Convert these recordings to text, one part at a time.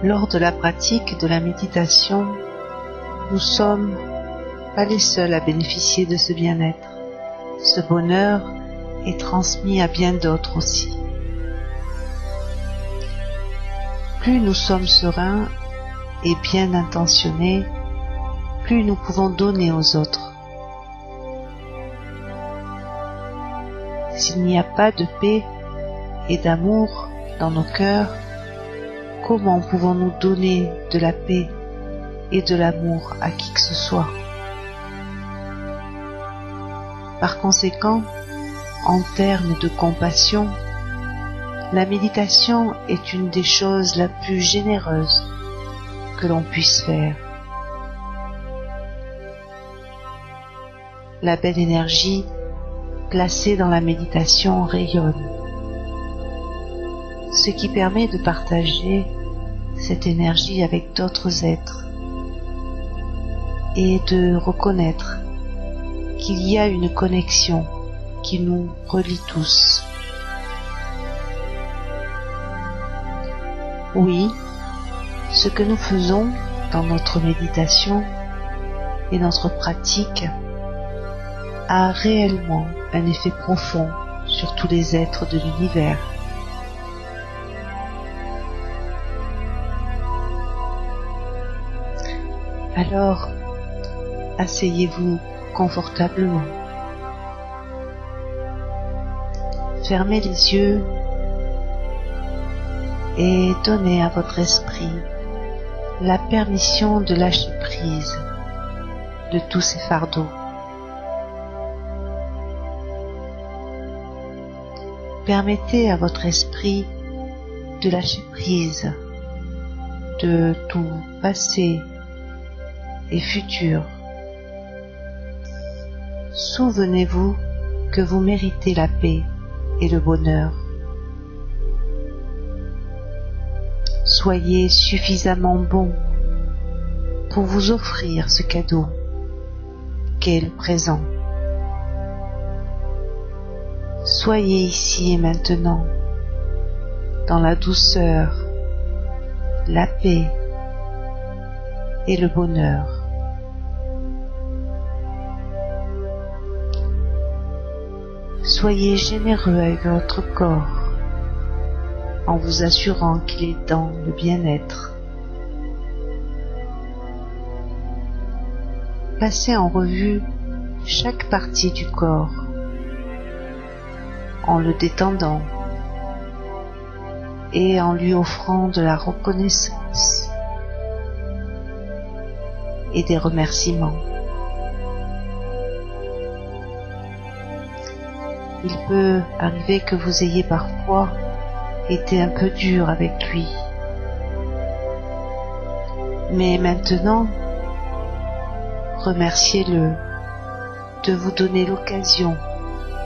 Lors de la pratique de la méditation, nous ne sommes pas les seuls à bénéficier de ce bien-être. Ce bonheur est transmis à bien d'autres aussi. Plus nous sommes sereins et bien intentionnés, plus nous pouvons donner aux autres. S'il n'y a pas de paix et d'amour dans nos cœurs, comment pouvons-nous donner de la paix et de l'amour à qui que ce soit? Par conséquent, en termes de compassion, la méditation est une des choses la plus généreuses que l'on puisse faire. La belle énergie placée dans la méditation rayonne, ce qui permet de partager cette énergie avec d'autres êtres et de reconnaître qu'il y a une connexion qui nous relie tous. Oui, ce que nous faisons dans notre méditation et notre pratique a réellement un effet profond sur tous les êtres de l'univers. Alors, asseyez-vous confortablement. Fermez les yeux et donnez à votre esprit la permission de lâcher prise de tous ces fardeaux. Permettez à votre esprit de lâcher prise de tout passé et futur. Souvenez-vous que vous méritez la paix et le bonheur. Soyez suffisamment bon pour vous offrir ce cadeau qu'est le présent. Soyez ici et maintenant dans la douceur, la paix et le bonheur. Soyez généreux avec votre corps en vous assurant qu'il est dans le bien-être. Passez en revue chaque partie du corps en le détendant et en lui offrant de la reconnaissance et des remerciements. Il peut arriver que vous ayez parfois été un peu dur avec lui. Mais maintenant, remerciez-le de vous donner l'occasion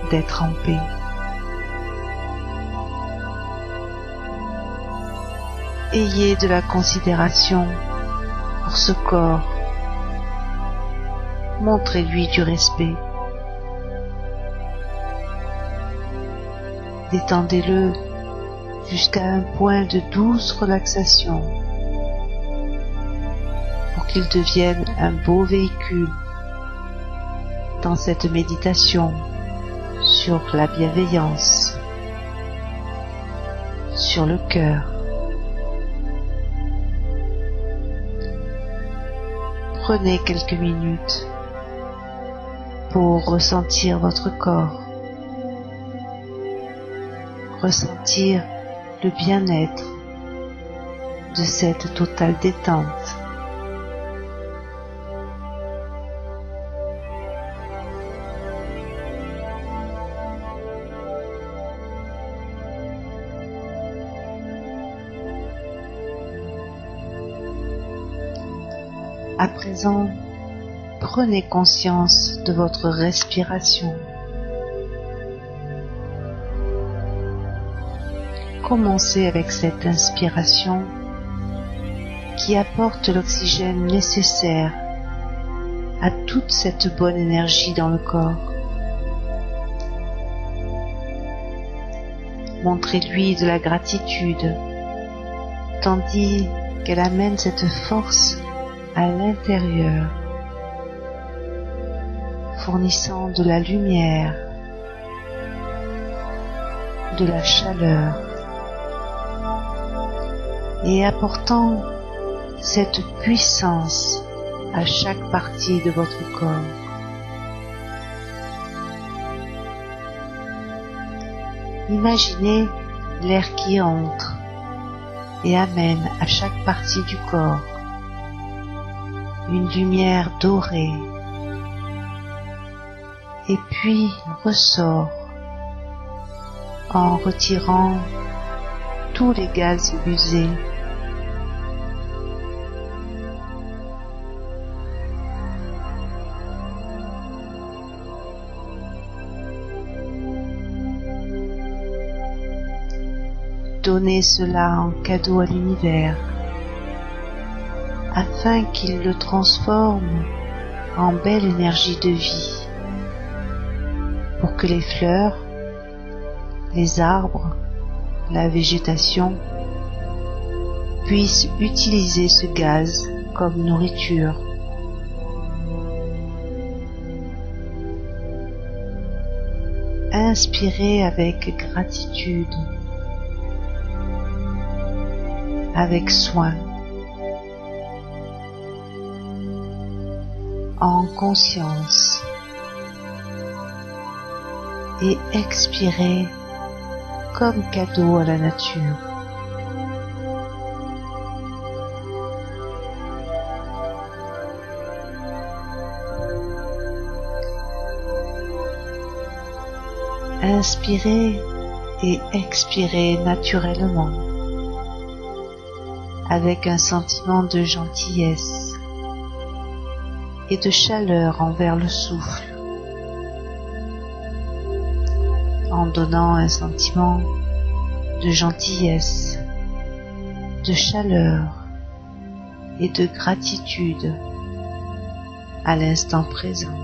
d'être en paix. Ayez de la considération pour ce corps. Montrez-lui du respect. Détendez-le jusqu'à un point de douce relaxation pour qu'il devienne un beau véhicule dans cette méditation sur la bienveillance, sur le cœur. Prenez quelques minutes pour ressentir votre corps, ressentir le bien-être de cette totale détente. À présent, prenez conscience de votre respiration. Commencez avec cette inspiration qui apporte l'oxygène nécessaire à toute cette bonne énergie dans le corps. Montrez-lui de la gratitude, tandis qu'elle amène cette force à l'intérieur, fournissant de la lumière, de la chaleur et apportant cette puissance à chaque partie de votre corps. Imaginez l'air qui entre et amène à chaque partie du corps une lumière dorée et puis ressort en retirant tous les gaz usés. Donnez cela en cadeau à l'univers afin qu'il le transforme en belle énergie de vie pour que les fleurs, les arbres, la végétation puissent utiliser ce gaz comme nourriture. Inspirez avec gratitude, avec soin, en conscience, et expirez comme cadeau à la nature. Inspirez et expirez naturellement, avec un sentiment de gentillesse et de chaleur envers le souffle, en donnant un sentiment de gentillesse, de chaleur et de gratitude à l'instant présent.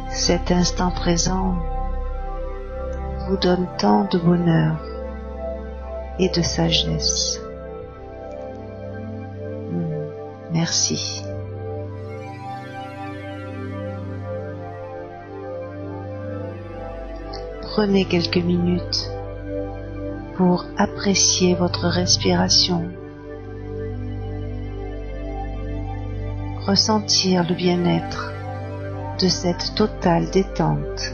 Cet instant présent vous donne tant de bonheur et de sagesse. Merci. Prenez quelques minutes pour apprécier votre respiration, ressentir le bien-être de cette totale détente.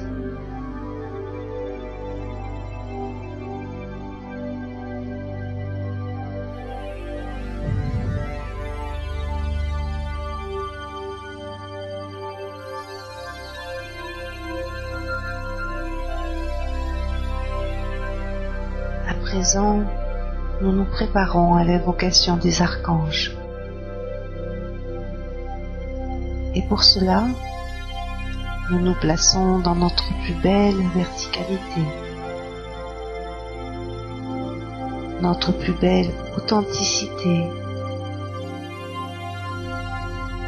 À présent, nous nous préparons à l'invocation des archanges. Et pour cela, nous nous plaçons dans notre plus belle verticalité, notre plus belle authenticité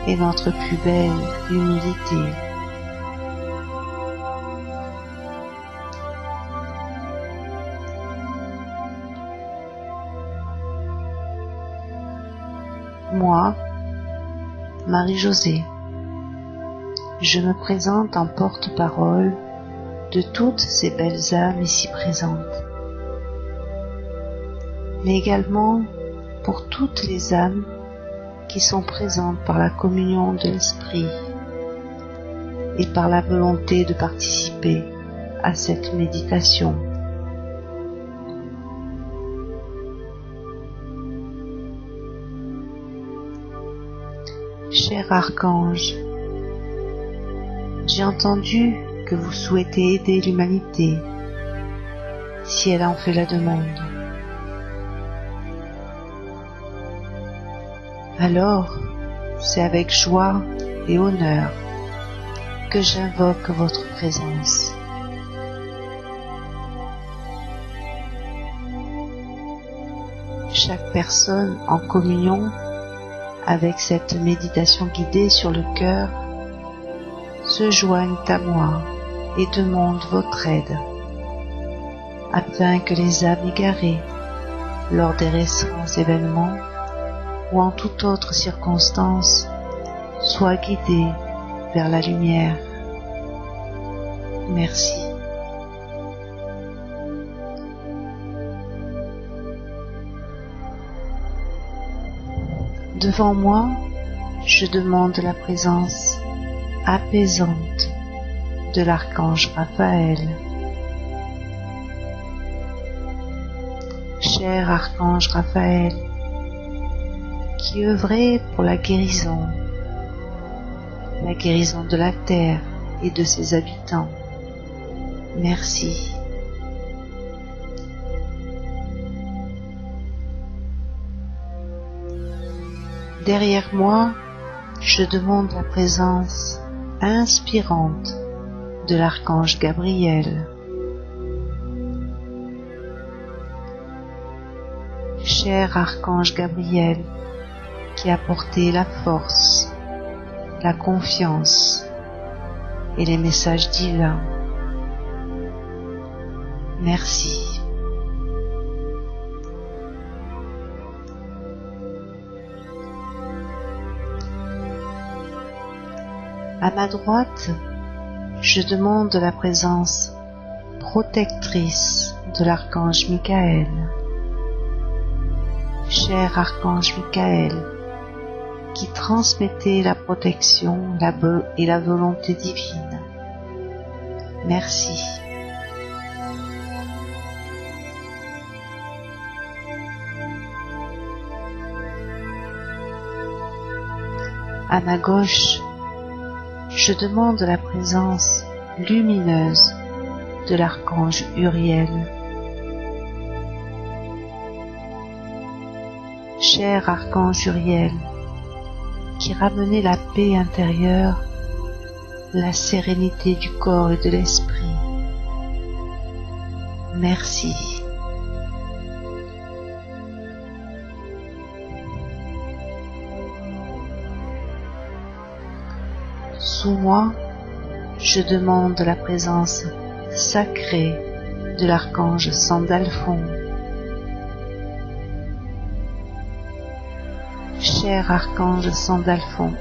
et notre plus belle humilité. Moi, Marie-Josée, je me présente en porte-parole de toutes ces belles âmes ici présentes, mais également pour toutes les âmes qui sont présentes par la communion de l'Esprit et par la volonté de participer à cette méditation. Cher archange, j'ai entendu que vous souhaitez aider l'humanité si elle en fait la demande. Alors, c'est avec joie et honneur que j'invoque votre présence. Chaque personne en communion avec cette méditation guidée sur le cœur se joignent à moi et demandent votre aide, afin que les âmes égarées, lors des récents événements ou en toute autre circonstance, soient guidées vers la lumière. Merci. Devant moi, je demande la présence apaisante de l'archange Raphaël. Cher archange Raphaël, qui œuvrait pour la guérison de la terre et de ses habitants, merci. Derrière moi, je demande la présence inspirante de l'archange Gabriel. Cher archange Gabriel, qui a porté la force, la confiance et les messages divins, merci. À ma droite, je demande la présence protectrice de l'archange Michael. Cher archange Michael, qui transmettait la protection et la volonté divine, merci. À ma gauche, je demande la présence lumineuse de l'archange Uriel. Cher archange Uriel, qui ramenait la paix intérieure, la sérénité du corps et de l'esprit, merci. Sous moi, je demande la présence sacrée de l'archange Sandalphon. Cher archange Sandalphon,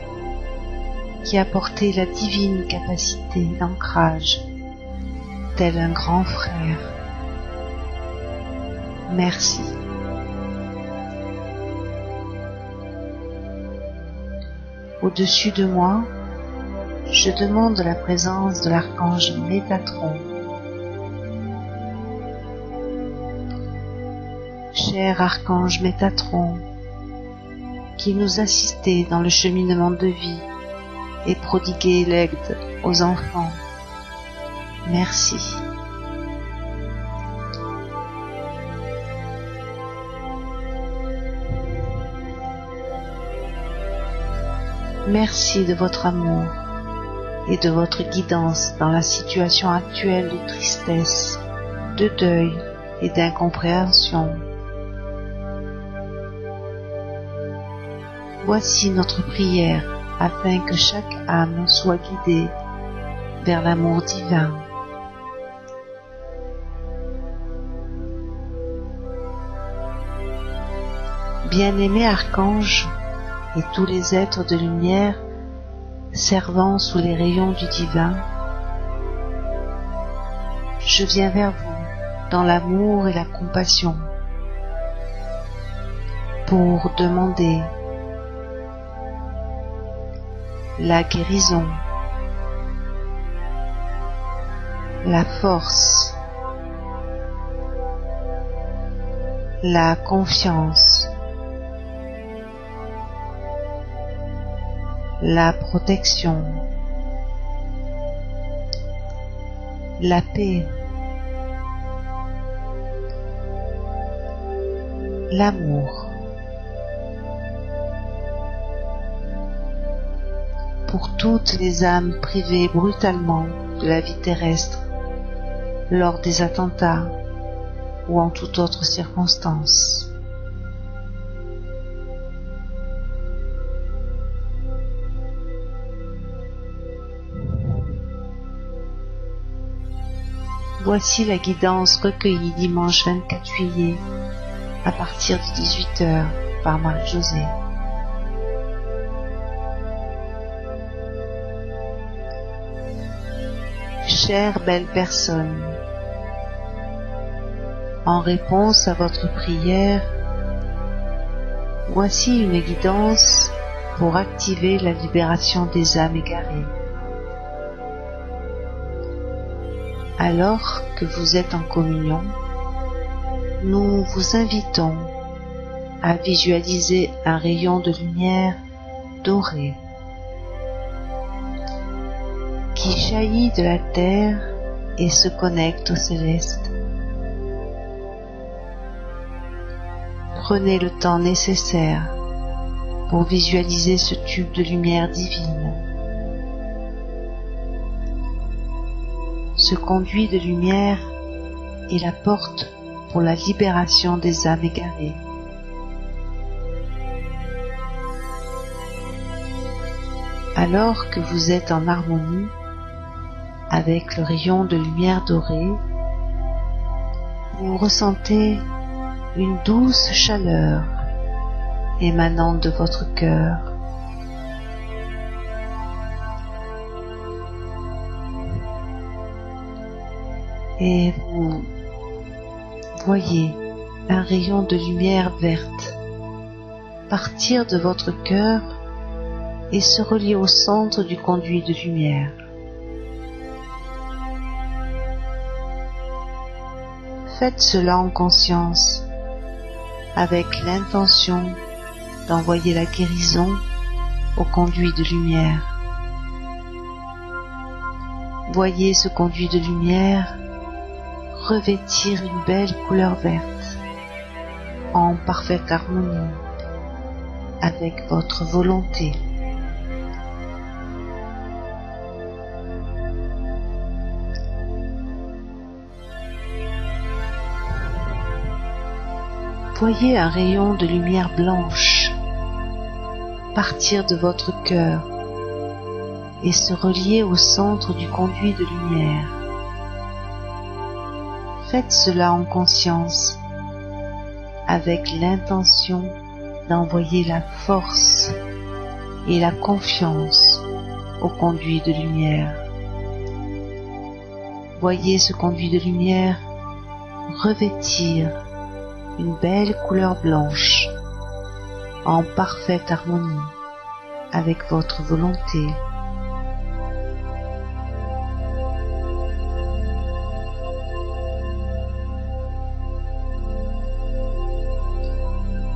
qui a porté la divine capacité d'ancrage, tel un grand frère, merci. Au-dessus de moi, je demande la présence de l'archange Métatron. Cher archange Métatron, qui nous assistait dans le cheminement de vie et prodiguait l'aide aux enfants, merci. Merci de votre amour et de votre guidance dans la situation actuelle de tristesse, de deuil et d'incompréhension. Voici notre prière afin que chaque âme soit guidée vers l'amour divin. Bien-aimé archange et tous les êtres de lumière servant sous les rayons du divin, je viens vers vous dans l'amour et la compassion pour demander la guérison, la force, la confiance, la protection, la paix, l'amour, pour toutes les âmes privées brutalement de la vie terrestre lors des attentats ou en toute autre circonstance. Voici la guidance recueillie dimanche 24 juillet à partir de 18h par Marie-Josée. Chère belle personne, en réponse à votre prière, voici une guidance pour activer la libération des âmes égarées. Alors que vous êtes en communion, nous vous invitons à visualiser un rayon de lumière dorée qui jaillit de la terre et se connecte au céleste. Prenez le temps nécessaire pour visualiser ce tube de lumière divine. Ce conduit de lumière est la porte pour la libération des âmes égarées. Alors que vous êtes en harmonie avec le rayon de lumière dorée, vous ressentez une douce chaleur émanant de votre cœur. Et vous voyez un rayon de lumière verte partir de votre cœur et se relier au centre du conduit de lumière. Faites cela en conscience, avec l'intention d'envoyer la guérison au conduit de lumière. Voyez ce conduit de lumière revêtir une belle couleur verte, en parfaite harmonie avec votre volonté. Voyez un rayon de lumière blanche partir de votre cœur et se relier au centre du conduit de lumière. Faites cela en conscience, avec l'intention d'envoyer la force et la confiance au conduit de lumière. Voyez ce conduit de lumière revêtir une belle couleur blanche en parfaite harmonie avec votre volonté.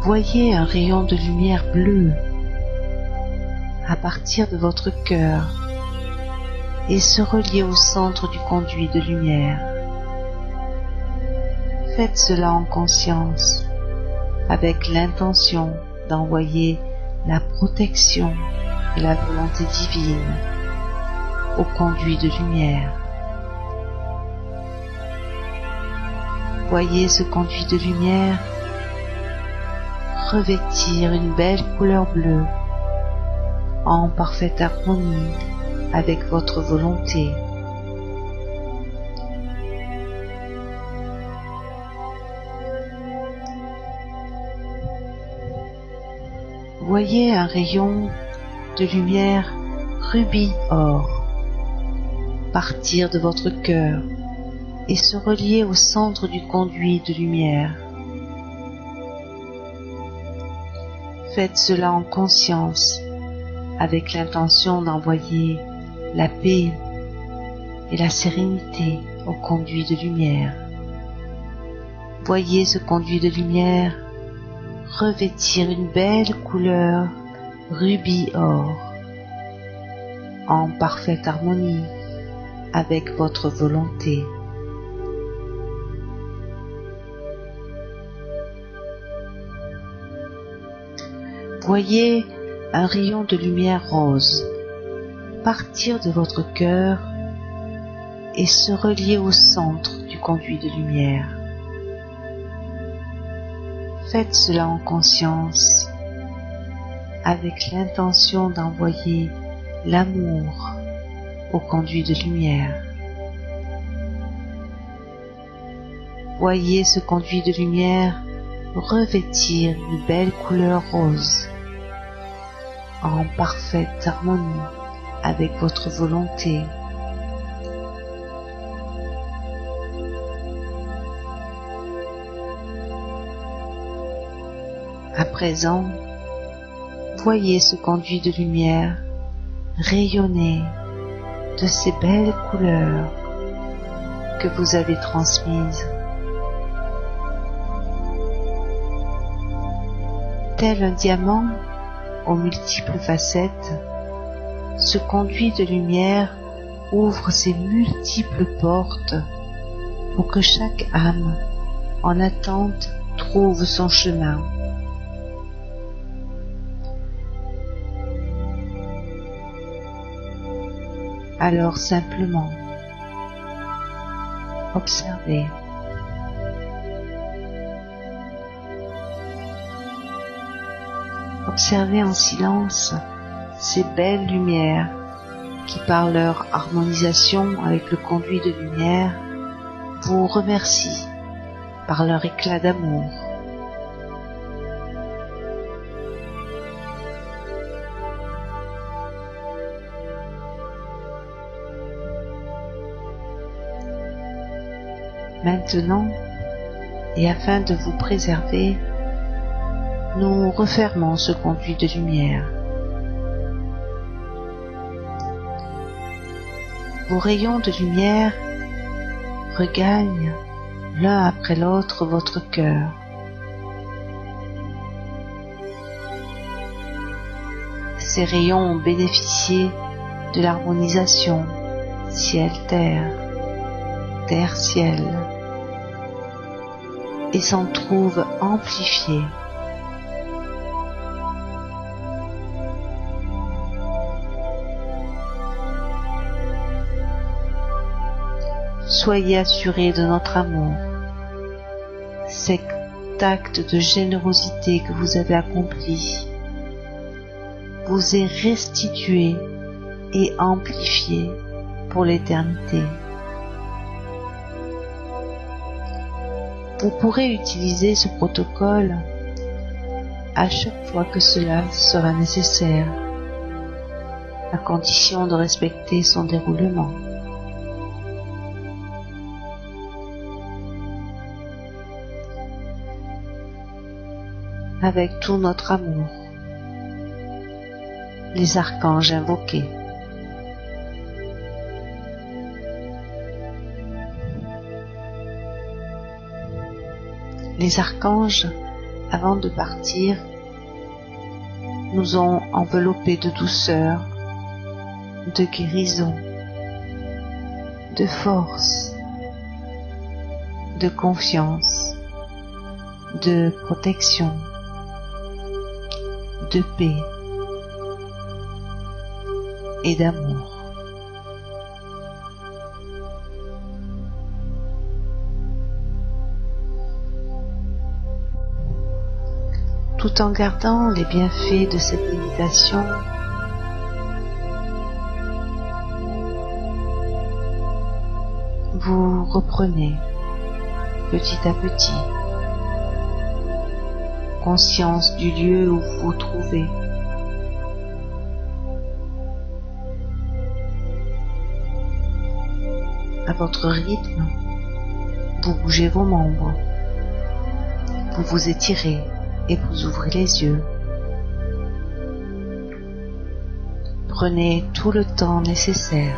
Voyez un rayon de lumière bleue à partir de votre cœur et se relier au centre du conduit de lumière. Faites cela en conscience, avec l'intention d'envoyer la protection et la volonté divine au conduit de lumière. Voyez ce conduit de lumière revêtir une belle couleur bleue en parfaite harmonie avec votre volonté. Voyez un rayon de lumière rubis or partir de votre cœur et se relier au centre du conduit de lumière. Faites cela en conscience, avec l'intention d'envoyer la paix et la sérénité au conduit de lumière. Voyez ce conduit de lumière revêtir une belle couleur rubis or en parfaite harmonie avec votre volonté. Voyez un rayon de lumière rose partir de votre cœur et se relier au centre du conduit de lumière. Faites cela en conscience, avec l'intention d'envoyer l'amour au conduit de lumière. Voyez ce conduit de lumière revêtir une belle couleur rose, en parfaite harmonie avec votre volonté. À présent, voyez ce conduit de lumière rayonner de ces belles couleurs que vous avez transmises. Tel un diamant aux multiples facettes, ce conduit de lumière ouvre ses multiples portes pour que chaque âme en attente trouve son chemin. Alors simplement, observez. Observez en silence ces belles lumières qui, par leur harmonisation avec le conduit de lumière, vous remercient par leur éclat d'amour. Maintenant, et afin de vous préserver, nous refermons ce conduit de lumière. Vos rayons de lumière regagnent l'un après l'autre votre cœur. Ces rayons ont bénéficié de l'harmonisation ciel-terre, terre-ciel, et s'en trouvent amplifiés. Soyez assurés de notre amour. Cet acte de générosité que vous avez accompli vous est restitué et amplifié pour l'éternité. Vous pourrez utiliser ce protocole à chaque fois que cela sera nécessaire, à condition de respecter son déroulement. Avec tout notre amour, les archanges invoqués. Les archanges, avant de partir, nous ont enveloppés de douceur, de guérison, de force, de confiance, de protection, de paix et d'amour. Tout en gardant les bienfaits de cette méditation, vous reprenez petit à petit conscience du lieu où vous vous trouvez. À votre rythme, vous bougez vos membres, vous vous étirez et vous ouvrez les yeux. Prenez tout le temps nécessaire